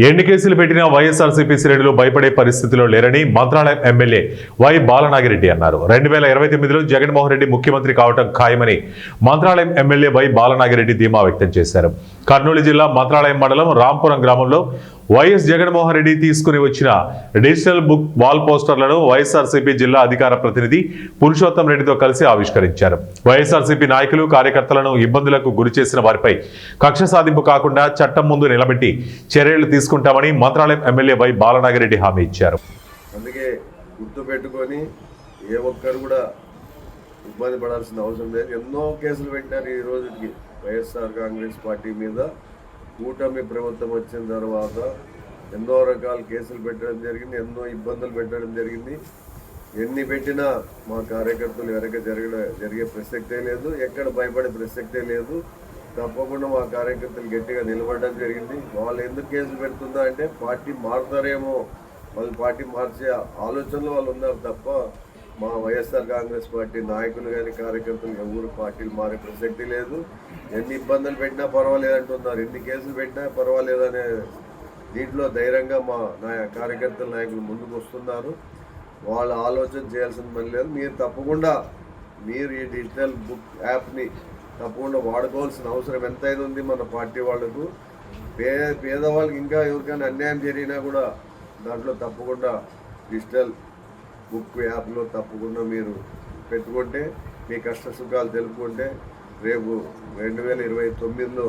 ఎన్ని కేసులు పెట్టినా వైఎస్ఆర్సీపీ శ్రేణులు భయపడే పరిస్థితిలో లేరని మంత్రాలయం ఎమ్మెల్యే వై బాలనాగిరెడ్డి అన్నారు. 2029లో జగన్మోహన్ రెడ్డి ముఖ్యమంత్రి కావటం ఖాయమని మంత్రాలయం ఎమ్మెల్యే వై బాలనాగిరెడ్డి ధీమా వ్యక్తం చేశారు. కర్నూలు జిల్లా మంత్రాలయం మండలం రాంపురం గ్రామంలో వైఎస్ జగన్మోహన్ రెడ్డి తీసుకుని వచ్చిన డిజిటల్ బుక్ వాల్ పోస్టర్లను వైఎస్ఆర్సీపీ జిల్లా అధికార ప్రతినిధి పురుషోత్తం రెడ్డితో కలిసి ఆవిష్కరించారు. వైఎస్ఆర్సీపీ నాయకులు కార్యకర్తలను ఇబ్బందులకు గురి చేసిన వారిపై కక్ష సాధింపు కాకుండా చట్టం ముందు నిలబెట్టి చర్యలు తీసుకుంటామని మంత్రాలయం ఎమ్మెల్యే వై బాలనాగిరెడ్డి హామీ ఇచ్చారు. అందుకే గుర్తు పెట్టుకొని ఏ ఒక్కరు కూడా ఇబ్బంది పడాల్సిన అవసరం లేదు. ఎన్నో కేసులు పెట్టారు ఈ రోజుకి వైఎస్ఆర్ కాంగ్రెస్ పార్టీ మీద. కూటమి ప్రభుత్వం వచ్చిన తర్వాత ఎన్నో రకాల కేసులు పెట్టడం జరిగింది, ఎన్నో ఇబ్బందులు పెట్టడం జరిగింది. ఎన్ని పెట్టినా మా కార్యకర్తలు జరిగే ప్రసక్తే లేదు, ఎక్కడ భయపడే ప్రసక్తే లేదు. తప్పకుండా మా కార్యకర్తలు గట్టిగా నిలబడడం జరిగింది. వాళ్ళు ఎందుకు కేసులు పెడుతుందా అంటే పార్టీ మారుతారేమో, వాళ్ళు పార్టీ మార్చే ఆలోచనలో వాళ్ళు ఉన్నారు తప్ప మా వైఎస్ఆర్ కాంగ్రెస్ పార్టీ నాయకులు కానీ కార్యకర్తలు ఎవరు పార్టీలు మారే ప్రసక్తి లేదు. ఎన్ని ఇబ్బందులు పెట్టినా పర్వాలేదంటున్నారు, ఎన్ని కేసులు పెట్టినా పర్వాలేదనే దీంట్లో ధైర్యంగా మా కార్యకర్తల నాయకులు ముందుకు వస్తున్నారు. వాళ్ళు ఆలోచన చేయాల్సిన పని లేదు. మీరు తప్పకుండా మీరు ఈ డిజిటల్ బుక్ యాప్ని తప్పకుండా వాడుకోవాల్సిన అవసరం ఎంతైనా ఉంది మన పార్టీ వాళ్ళకు. పేదవాళ్ళకి ఇంకా ఎవరికైనా అన్యాయం జరిగినా కూడా దాంట్లో తప్పకుండా డిజిటల్ బుక్ యాప్లో తప్పకుండా మీరు పెట్టుకుంటే, మీ కష్ట సుఖాలు తెలుపుకుంటే రేపు 2029లో